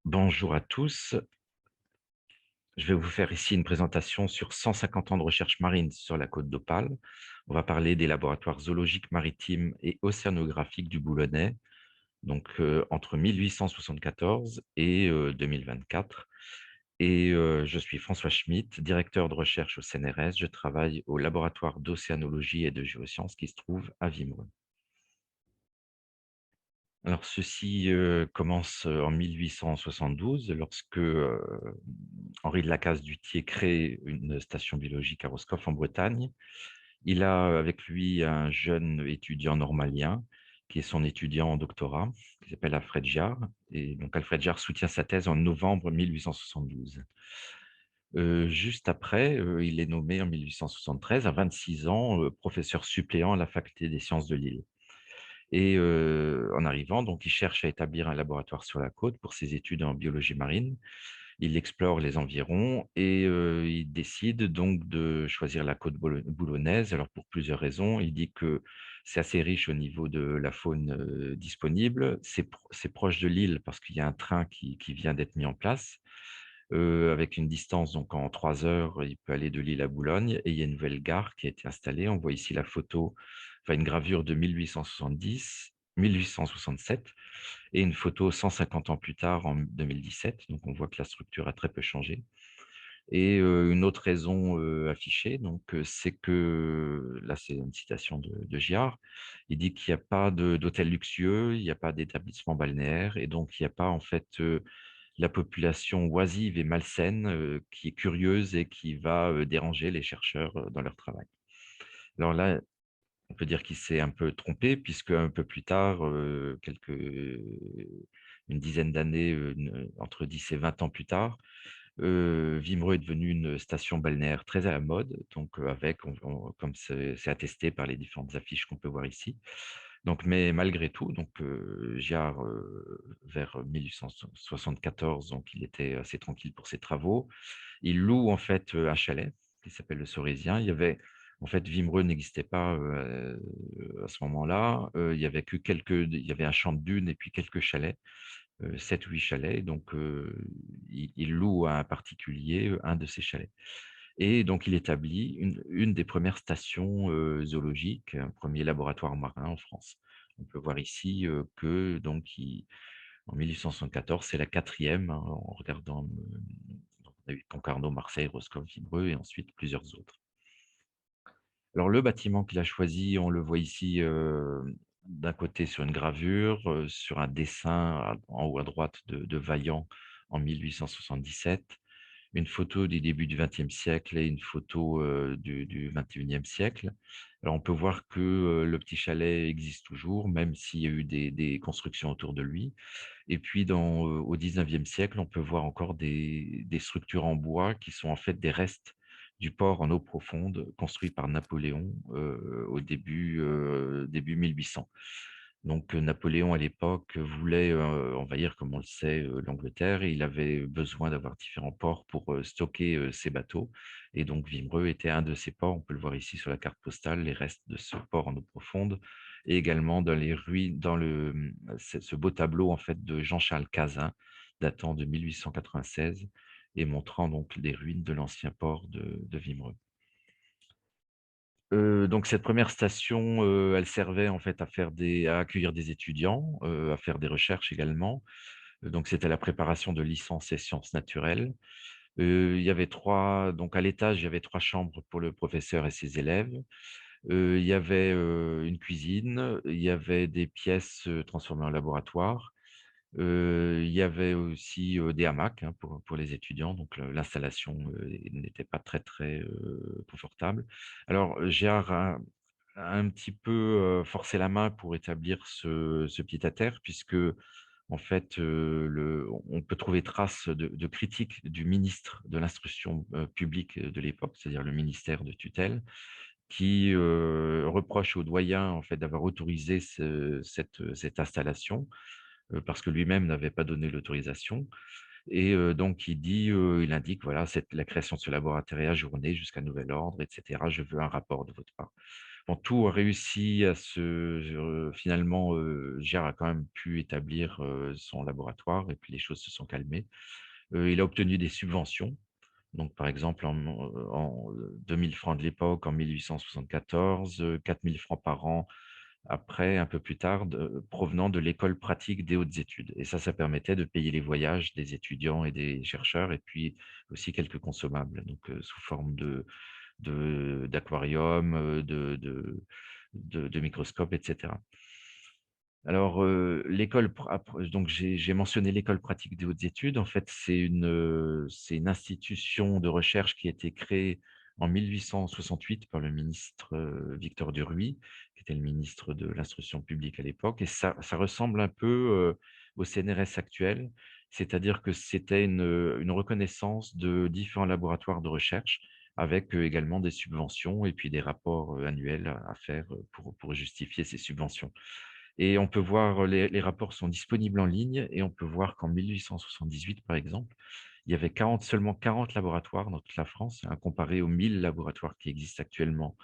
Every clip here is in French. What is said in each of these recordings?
Bonjour à tous. Je vais vous faire ici une présentation sur 150 ans de recherche marine sur la côte d'Opale. On va parler des laboratoires zoologiques maritimes et océanographiques du Boulonnais, donc entre 1874 et 2024. Et je suis François Schmitt, directeur de recherche au CNRS. Je travaille au laboratoire d'océanologie et de géosciences qui se trouve à Wimereux. Alors ceci, commence, en 1872 lorsque, Henri de Lacaze-Duthiers crée une station biologique à Roscoff en Bretagne. Il a avec lui un jeune étudiant normalien qui est son étudiant en doctorat, qui s'appelle Alfred Giard et donc Alfred Giard soutient sa thèse en novembre 1872. Juste après, il est nommé en 1873 à 26 ans, professeur suppléant à la faculté des sciences de Lille. Et en arrivant, donc il cherche à établir un laboratoire sur la côte pour ses études en biologie marine. Il explore les environs et il décide donc de choisir la côte boulonnaise. Alors pour plusieurs raisons, il dit que c'est assez riche au niveau de la faune, disponible. C'est proche de l'île parce qu'il y a un train qui vient d'être mis en place, avec une distance donc en 3 heures, il peut aller de Lille à Boulogne et il y a une nouvelle gare qui a été installée. On voit ici la photo, enfin une gravure de 1867 et une photo 150 ans plus tard en 2017. Donc on voit que la structure a très peu changé et une autre raison, affichée donc, c'est que là, c'est une citation de Giard. Il dit qu'il y a pas d'hôtel luxueux, il y a pas d'établissement balnéaire et donc il y a pas en fait, la population oisive et malsaine, qui est curieuse et qui va, déranger les chercheurs, dans leur travail. Alors là, on peut dire qu'il s'est un peu trompé puisque un peu plus tard, une dizaine d'années, entre 10 et 20 ans plus tard, Wimereux est devenu une station balnéaire très à la mode, donc avec comme c'est attesté par les différentes affiches qu'on peut voir ici. Donc mais malgré tout, donc Giard, vers 1874, donc il était assez tranquille pour ses travaux. Il loue en fait, un chalet qui s'appelle le Sorésien. Il y avait en fait, Wimereux n'existait pas, à ce moment-là. Il y avait un champ de dunes et puis quelques chalets, 7 ou 8 chalets. Donc, il loue à un particulier, un de ces chalets et donc il établit une des premières stations, zoologiques, un premier laboratoire marin en France. On peut voir ici, que donc il en 1874, c'est la quatrième, hein, en regardant, donc on a eu Concarneau, Marseille, Roscoff, Vibreux et ensuite plusieurs autres. Alors le bâtiment qu'il a choisi, on le voit ici, d'un côté sur une gravure, sur un dessin en haut à droite de Vaillant en 1877, une photo du début du XXe siècle et une photo, du XXIe siècle. Alors on peut voir que, le petit chalet existe toujours, même s'il y a eu des constructions autour de lui. Et puis au XIXe siècle, on peut voir encore des structures en bois qui sont en fait des restes du port en eau profonde construit par Napoléon, au début 1800. Donc Napoléon à l'époque voulait, envahir comme on le sait, l'Angleterre et il avait besoin d'avoir différents ports pour, stocker, ses bateaux et donc Wimereux était un de ces ports. On peut le voir ici sur la carte postale, les restes de ce port en eau profonde et également dans les ruines dans ce beau tableau en fait de Jean-Charles Cazin datant de 1896 et montrant donc les ruines de l'ancien port de Wimereux. Donc cette première station, elle servait en fait à accueillir des étudiants, à faire des recherches également. Donc c'était la préparation de licences et sciences naturelles. Il y avait 3 donc à l'étage, il y avait 3 chambres pour le professeur et ses élèves. Il y avait, une cuisine, il y avait des pièces, transformées en laboratoire. Il y avait aussi, des hamacs, hein, pour les étudiants, donc l'installation, n'était pas très, très, confortable. Alors Gérard a un petit peu, forcé la main pour établir ce pied-à-terre puisque, en fait, le on peut trouver trace de critiques du ministre de l'instruction, publique, de l'époque, c'est-à-dire le ministère de tutelle, qui, reproche au doyen, en fait, d'avoir autorisé cette installation, parce que lui-même n'avait pas donné l'autorisation et donc il indique voilà, la création de ce laboratoire ajourné jusqu'à nouvel ordre et cetera. Je veux un rapport de votre part. Bon, tout a réussi à se finalement, Giard a quand même pu établir, son laboratoire et puis les choses se sont calmées. Il a obtenu des subventions. Donc, par exemple, en 2 000 francs de l'époque en 1874, 4 000 francs par an après, un peu plus tard, provenant de l'école pratique des hautes études. Et ça permettait de payer les voyages des étudiants et des chercheurs et puis aussi quelques consommables, donc sous forme d'aquarium, de microscope et cetera. Alors, l'école pra ap donc j'ai mentionné l'école pratique des hautes études. En fait, c'est une institution de recherche qui a été créée en 1868 par le ministre, Victor Duruy, qui était le ministre de l'Instruction publique à l'époque et ça ressemble un peu, au CNRS actuel. C'est-à-dire que c'était une reconnaissance de différents laboratoires de recherche avec, également des subventions et puis des rapports, annuels à faire, pour justifier ces subventions. Et on peut voir, les rapports sont disponibles en ligne et on peut voir qu'en 1878, par exemple, il y avait seulement 40 laboratoires dans toute la France, hein, comparé aux 1000 laboratoires qui existent actuellement,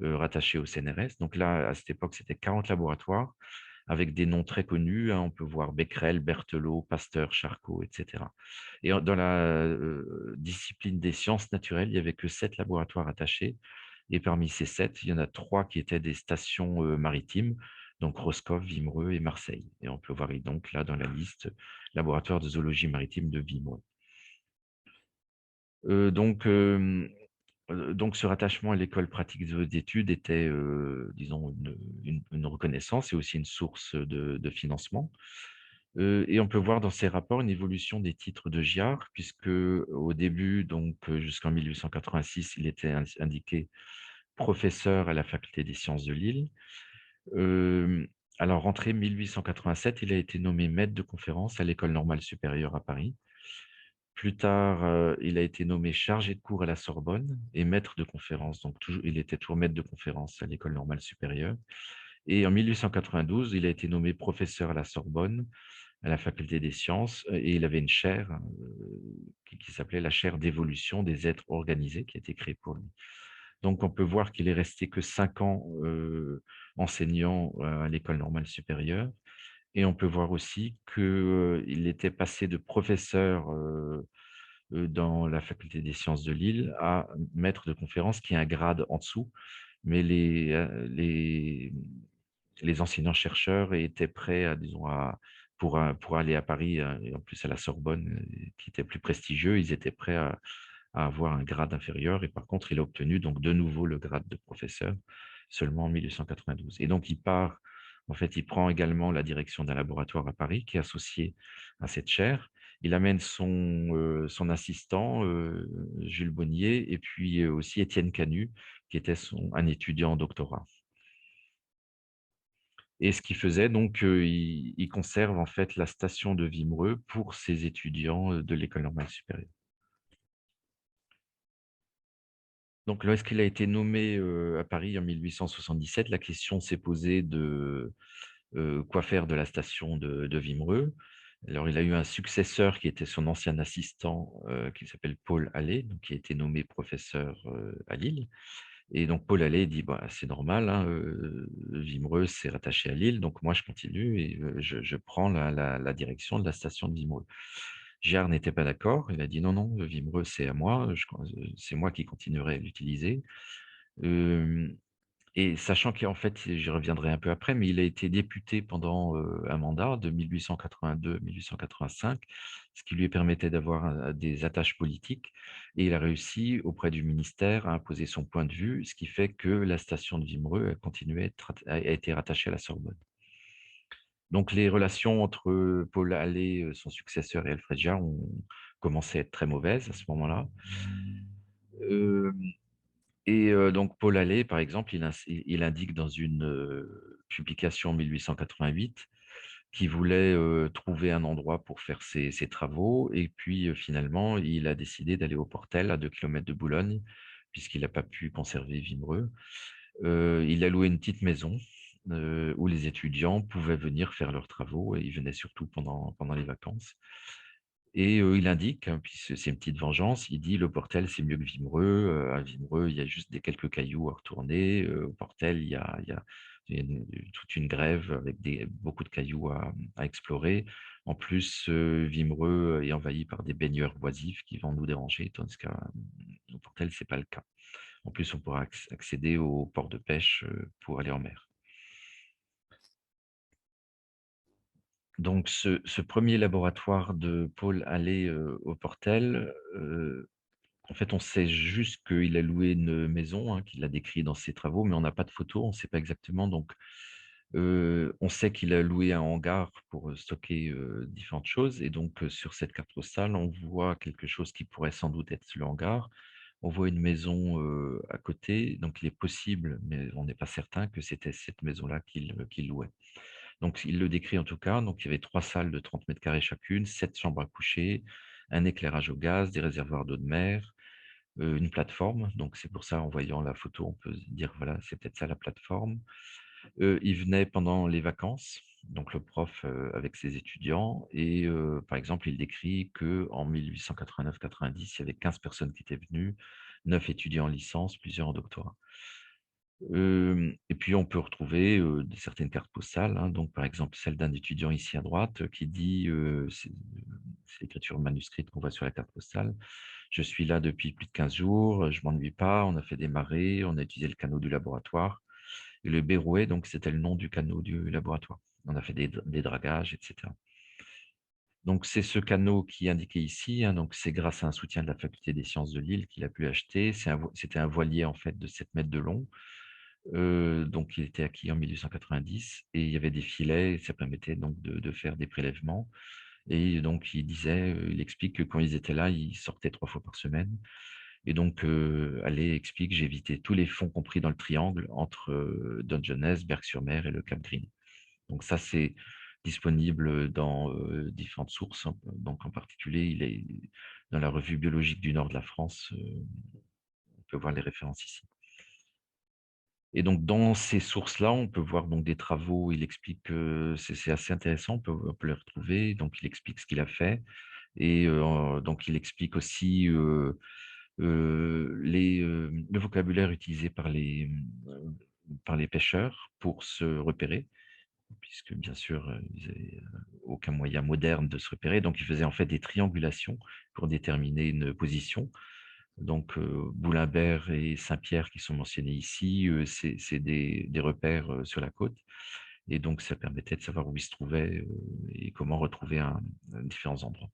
rattachés au CNRS. Donc là, à cette époque, c'était 40 laboratoires avec des noms très connus, hein. On peut voir Becquerel, Berthelot, Pasteur, Charcot et cetera. Et dans la, discipline des sciences naturelles, il y avait que 7 laboratoires attachés et parmi ces 7, il y en a 3 qui étaient des stations, maritimes, donc Roscoff, Wimereux et Marseille. Et on peut voir donc là dans la liste, laboratoire de zoologie maritime de Wimereux. Donc, donc ce rattachement à l'école pratique d'études était, disons une reconnaissance et aussi une source de financement. Et on peut voir dans ces rapports une évolution des titres de Giard puisque au début, donc, jusqu'en 1886, il était indiqué professeur à la faculté des sciences de Lille. Hem, alors rentré 1887, il a été nommé maître de conférences à l'École normale supérieure à Paris. Plus tard, il a été nommé chargé de cours à la Sorbonne et maître de conférences, donc toujours il était toujours maître de conférences à l'École normale supérieure et en 1892, il a été nommé professeur à la Sorbonne, à la faculté des sciences, et il avait une chaire, qui s'appelait la chaire d'évolution des êtres organisés, qui a été créée pour lui. Donc on peut voir qu'il est resté que 5 ans, enseignant, à l'École normale supérieure et on peut voir aussi qu'il était passé de professeur, dans la faculté des sciences de Lille à maître de conférences qui est un grade en dessous, mais les enseignants-chercheurs étaient prêts à disons pour aller à Paris, et en plus à la Sorbonne, qui était plus prestigieux, ils étaient prêts à avoir un grade inférieur et par contre, il a obtenu donc de nouveau le grade de professeur seulement en 1892 et donc en fait, il prend également la direction d'un laboratoire à Paris qui est associé à cette chaire. Il amène son assistant, Jules Bonnier et puis, aussi Étienne Canu qui était un étudiant en doctorat. Et ce qu'il faisait donc, il conserve en fait la station de Wimereux pour ses étudiants, de l'École normale supérieure. Donc lorsqu'il a été nommé, à Paris en 1877, la question s'est posée de, quoi faire de la station de Wimereux. Alors il a eu un successeur qui était son ancien assistant, qui s'appelle Paul Halley, donc qui a été nommé professeur, à Lille et donc Paul Halley dit: «Bah, c'est normal, hein, Wimereux, c'est rattaché à Lille, donc moi je continue et je prends la direction de la station de Wimereux». Giard n'était pas d'accord, il a dit: «Non, non, Wimereux, c'est à moi, c'est moi qui continuerai à l'utiliser». Hem Et sachant qu'en fait, j'y reviendrai un peu après, mais il a été député pendant, un mandat de 1882 à 1885, ce qui lui permettait d'avoir des attaches politiques et il a réussi auprès du ministère à imposer son point de vue, ce qui fait que la station de Wimereux a continué à a été rattachée à la Sorbonne. Donc les relations entre, Paul Halley, son successeur et Alfred Jarre ont commencé à être très mauvaises à ce moment-là. Et donc Paul Halley, par exemple, il indique dans une, publication en 1888 qu'il voulait, trouver un endroit pour faire ses travaux et puis, finalement, il a décidé d'aller au Portel à 2 kilomètres de Boulogne, puisqu'il n'a pas pu conserver Wimereux. Il a loué une petite maison, où les étudiants pouvaient venir faire leurs travaux et ils venaient surtout pendant les vacances et il indique, hein, puis c'est une petite vengeance, il dit: «Le Portel, c'est mieux que Vimereux, à Vimereux, il y a juste des quelques cailloux à retourner, au Portel, il y a toute une grève avec beaucoup de cailloux à explorer. En plus, Vimereux est envahi par des baigneurs oisifs qui vont nous déranger, tandis au Portel, c'est pas le cas. En plus, on pourra accéder au port de pêche, pour aller en mer». Donc ce 1er laboratoire de Paul Halley, au Portel, en fait, on sait juste qu'il a loué une maison, hein, qu'il a décrit dans ses travaux, mais on n'a pas de photos, on ne sait pas exactement. Donc, on sait qu'il a loué un hangar pour, stocker, différentes choses, et donc, sur cette carte postale, on voit quelque chose qui pourrait sans doute être le hangar. On voit une maison, à côté, donc il est possible, mais on n'est pas certain que c'était cette maison-là qu'il louait. Donc il le décrit en tout cas, donc il y avait 3 salles de 30 mètres carrés chacune, 7 chambres à coucher, un éclairage au gaz, des réservoirs d'eau de mer, une plateforme. Donc c'est pour ça, en voyant la photo, on peut se dire: «Voilà, c'est peut-être ça la plateforme». Il venait pendant les vacances, donc le prof, avec ses étudiants, et par exemple, il décrit qu'en 1889-90, il y avait 15 personnes qui étaient venues, 9 étudiants en licence, plusieurs en doctorat. Et puis on peut retrouver, certaines cartes postales, hein, donc par exemple celle d'un étudiant ici à droite, qui dit, c'est l'écriture manuscrite qu'on voit sur la carte postale: «Je suis là depuis plus de 15 jours, je m'ennuie pas, on a fait des marées, on a utilisé le canot du laboratoire», et le Berrouet, donc c'était le nom du canot du laboratoire. On a fait des dragages, et cetera. Donc c'est ce canot qui est indiqué ici, hein, donc c'est grâce à un soutien de la faculté des sciences de Lille qu'il a pu acheter. C'était un voilier en fait de 7 mètres de long. Donc il était acquis en 1890, et il y avait des filets, et ça permettait donc de faire des prélèvements, et donc il explique que quand ils étaient là, ils sortaient 3 fois par semaine, et donc Halley explique: «J'ai évité tous les fonds compris dans le triangle entre, Dungeness, Berck-sur-Mer et le Cap Green». Donc ça, c'est disponible dans, différentes sources, hein, donc en particulier, il est dans la revue biologique du nord de la France, on peut voir les références ici. Et donc dans ces sources-là, on peut voir donc des travaux. Il explique que c'est assez intéressant, on peut les retrouver. Donc il explique ce qu'il a fait, et donc il explique aussi, le vocabulaire utilisé par les pêcheurs pour se repérer, puisque bien sûr, ils avaient, aucun moyen moderne de se repérer. Donc ils faisaient en fait des triangulations pour déterminer une position. Donc, Boulin-Bert et Saint-Pierre qui sont mentionnés ici, c'est des repères, sur la côte, et donc ça permettait de savoir où ils se trouvaient, et comment retrouver différents endroits.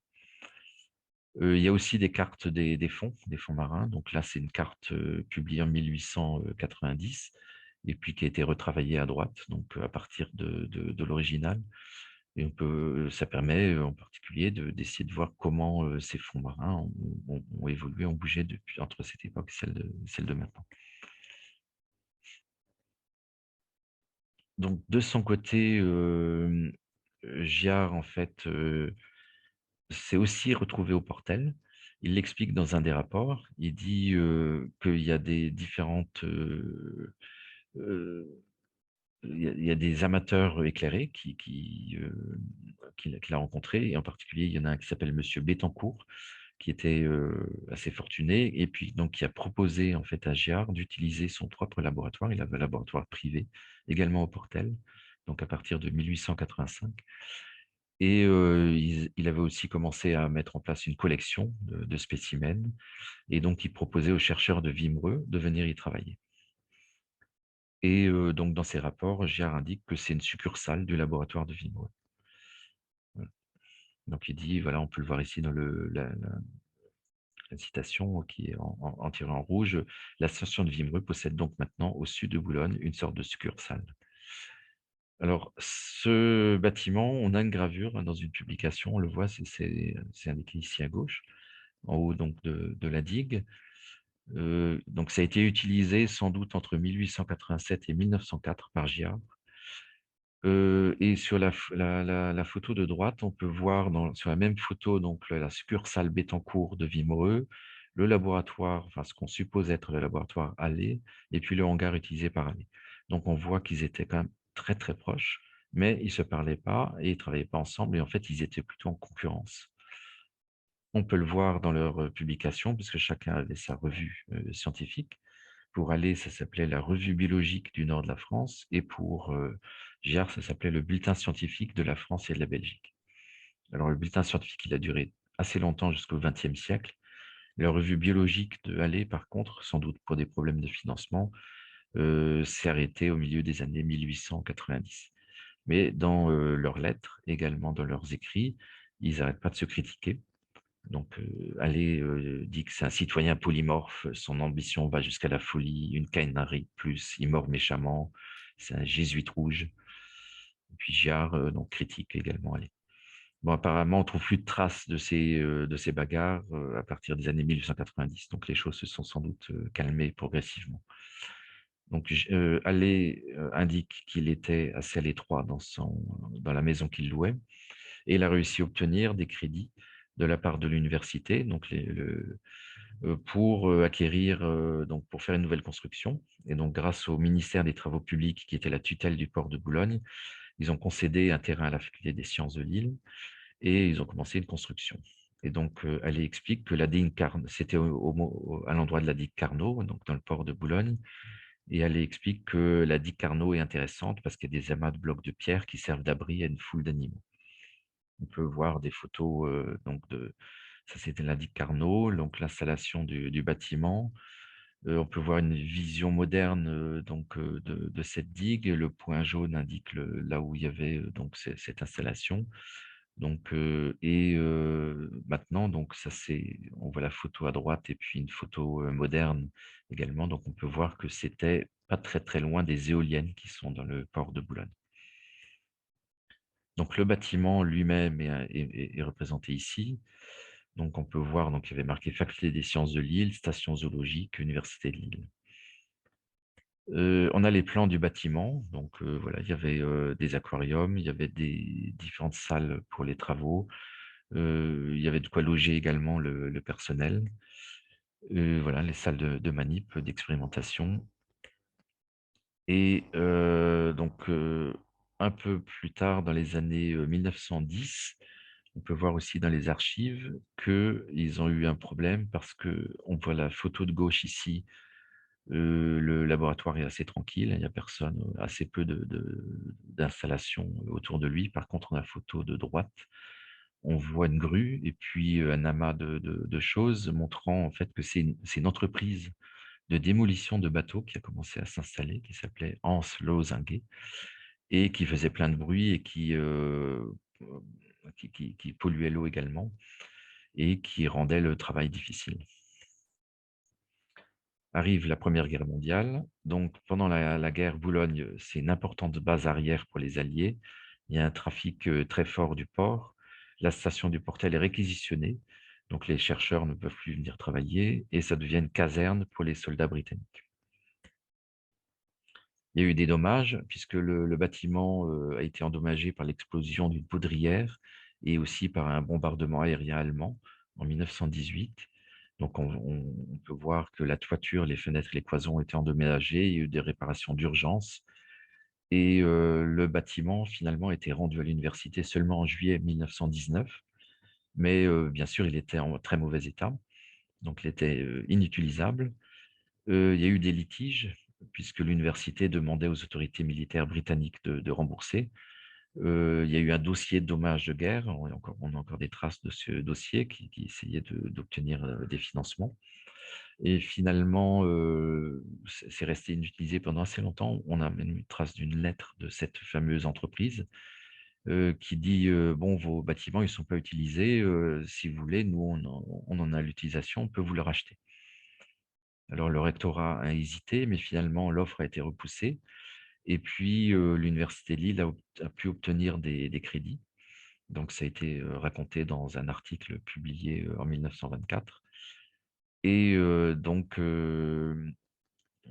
Il y a aussi des cartes des fonds marins. Donc là, c'est une carte, publiée en 1890, et puis qui a été retravaillée à droite, donc à partir de l'original, et ça permet, en particulier d'essayer de voir comment, ces fonds marins ont évolué, ont bougé depuis entre cette époque et celle de maintenant. Donc de son côté, Giard en fait, s'est aussi retrouvé au Portel. Il l'explique dans un des rapports. Il dit, qu'il y a des différentes, heu, il y a des amateurs éclairés qu'il a rencontrés, et en particulier, il y en a un qui s'appelle monsieur Bettencourt, qui était, assez fortuné, et puis donc qui a proposé en fait à Giard d'utiliser son propre laboratoire. Il avait un laboratoire privé également au Portel, donc à partir de 1885, et il avait aussi commencé à mettre en place une collection de spécimens, et donc il proposait aux chercheurs de Wimereux de venir y travailler, et donc dans ses rapports, Giard indique que c'est une succursale du laboratoire de Wimereux. Voilà. Donc il dit, voilà, on peut le voir ici dans la citation qui est en tiré en rouge: «La station de Wimereux possède donc maintenant au sud de Boulogne une sorte de succursale». Alors ce bâtiment, on a une gravure, hein, dans une publication, on le voit, c'est indiqué ici à gauche, en haut donc de la digue. Donc ça a été utilisé sans doute entre 1887 et 1904 par Giard. Et sur la photo de droite, on peut voir sur la même photo, donc la succursale Bettencourt de Wimereux, le laboratoire, enfin ce qu'on suppose être le laboratoire Halley, et puis le hangar utilisé par Halley. Donc on voit qu'ils étaient quand même très, très proches, mais ils se parlaient pas et ils travaillaient pas ensemble, et en fait, ils étaient plutôt en concurrence. On peut le voir dans leurs, publications puisque chacun avait sa revue, scientifique. Pour Halley, ça s'appelait la Revue biologique du nord de la France et pour, Giard, ça s'appelait le Bulletin scientifique de la France et de la Belgique. Alors le bulletin scientifique, il a duré assez longtemps jusqu'au XXe siècle. La revue biologique de Halley, par contre, sans doute pour des problèmes de financement, s'est arrêtée au milieu des années 1890. Mais dans, leurs lettres, également dans leurs écrits, ils n'arrêtent pas de se critiquer. Donc, Halley, dit que c'est un citoyen polymorphe, son ambition va jusqu'à la folie, une canarie plus, il mord méchamment, c'est un jésuite rouge. Et puis Giard, donc critique également Halley. Bon, apparemment, on trouve plus de traces de ces bagarres, à partir des années 1890, donc les choses se sont sans doute, calmées progressivement. Donc Halley, indique qu'il était assez à l'étroit dans la maison qu'il louait et il a réussi à obtenir des crédits de la part de l'université, donc pour, acquérir, donc pour faire une nouvelle construction et donc grâce au ministère des Travaux publics qui était la tutelle du port de Boulogne, ils ont concédé un terrain à la faculté des sciences de Lille et ils ont commencé une construction. Et donc, elle explique que la digue Carnot, c'était à l'endroit de la digue Carnot, donc dans le port de Boulogne, et elle explique que la digue Carnot est intéressante parce qu'il y a des amas de blocs de pierre qui servent d'abri à une foule d'animaux. On peut voir des photos, donc ça c'était la digue Carnot, donc l'installation du bâtiment. On peut voir une vision moderne, donc de cette digue. Le point jaune indique là où il y avait, donc cette installation. Donc maintenant donc ça c'est on voit la photo à droite et puis une photo, moderne également. Donc on peut voir que c'était pas très, très loin des éoliennes qui sont dans le port de Boulogne. Donc le bâtiment lui-même est représenté ici. Donc on peut voir, donc il y avait marqué Faculté des sciences de Lille, station zoologique, Université de Lille. On a les plans du bâtiment, donc voilà, il y avait, des aquariums, il y avait des différentes salles pour les travaux, il y avait de quoi loger également le personnel. Voilà, les salles de manip, d'expérimentation et donc un peu plus tard dans les années, 1910, on peut voir aussi dans les archives qu'ils ont eu un problème parce qu'on voit la photo de gauche ici, le laboratoire est assez tranquille, il n'y a personne, assez peu d'installations autour de lui. Par contre, on a la photo de droite, on voit une grue et puis, un amas de choses montrant en fait que c'est une entreprise de démolition de bateaux qui a commencé à s'installer, qui s'appelait Hans Lozinguet et qui faisait plein de bruit et qui polluait l'eau également et qui rendait le travail difficile. Arrive la Première Guerre mondiale. Donc, pendant la guerre, Boulogne, c'est une importante base arrière pour les Alliés. Il y a un trafic très fort du port. La station du Portel est réquisitionnée. Donc, les chercheurs ne peuvent plus venir travailler et ça devient une caserne pour les soldats britanniques. Il y a eu des dommages puisque le bâtiment a été endommagé par l'explosion d'une poudrière et aussi par un bombardement aérien allemand en 1918. Donc on peut voir que la toiture, les fenêtres et les cloisons ont été endommagées, il y a eu des réparations d'urgence et le bâtiment finalement a été rendu à l'université seulement en juillet 1919. Mais bien sûr, il était en très mauvais état, donc il était, inutilisable. Il y a eu des litiges puisque l'université demandait aux autorités militaires britanniques de rembourser. Il y a eu un dossier de dommages de guerre, on a encore des traces de ce dossier qui essayait d'obtenir, des financements et finalement, c'est resté inutilisé pendant assez longtemps. On a même une trace d'une lettre de cette fameuse entreprise, qui dit, «Bon, vos bâtiments, ils ne sont pas utilisés, si vous voulez, nous, on en a l'utilisation, on peut vous le racheter». Alors le rectorat a hésité, mais finalement l'offre a été repoussée et puis, l'université de Lille a pu obtenir des crédits. Donc ça a été, raconté dans un article publié, en 1924 et donc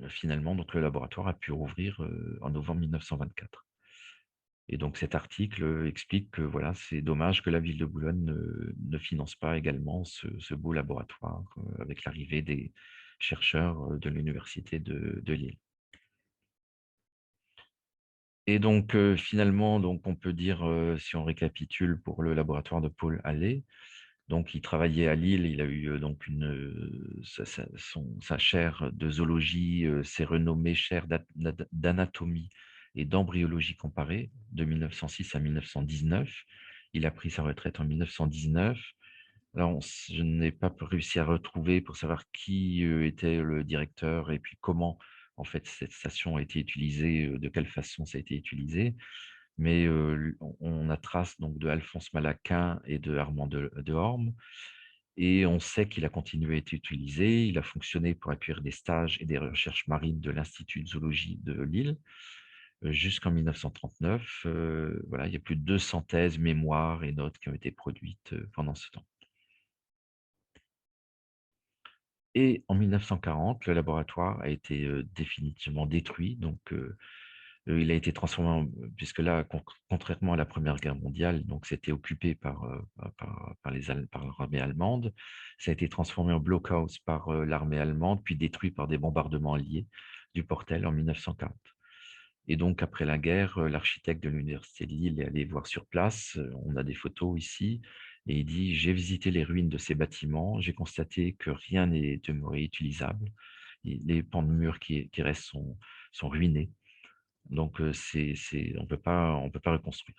finalement donc le laboratoire a pu rouvrir, en novembre 1924 et donc cet article, explique que voilà, c'est dommage que la ville de Boulogne ne finance pas également ce beau laboratoire, avec l'arrivée des chercheurs, de l'université de Lille. Et donc, finalement, donc on peut dire, si on récapitule pour le laboratoire de Paul Halley, Donc il travaillait à Lille, il a eu, donc sa chaire de zoologie, s'est renommée chaire d'anatomie et d'embryologie comparée de 1906 à 1919. Il a pris sa retraite en 1919. Alors je n'ai pas réussi à retrouver pour savoir qui, était le directeur et puis comment, en fait, cette station a été utilisée, de quelle façon ça a été utilisé. Mais, on a trace donc de Alphonse Malaquin et de Armand Dehorme et on sait qu'il a continué à être utilisé. Il a fonctionné pour accueillir des stages et des recherches marines de l'Institut de zoologie de Lille, jusqu'en 1939. Voilà, il y a plus de 200 thèses, mémoires et notes qui ont été produites, pendant ce temps. Et en 1940, le laboratoire a été, définitivement détruit. Donc, il a été transformé puisque là, contrairement à la Première Guerre mondiale, donc c'était occupé par l'armée allemande. Ça a été transformé en blockhaus par, l'armée allemande, puis détruit par des bombardements alliés du Portel en 1940. Et donc après la guerre, l'architecte de l'université de Lille est allé voir sur place, on a des photos ici et il dit: «J'ai visité les ruines de ces bâtiments, j'ai constaté que rien n'est demeuré utilisable. Et les pans de murs qui restent sont ruinés». Donc, on peut pas reconstruire.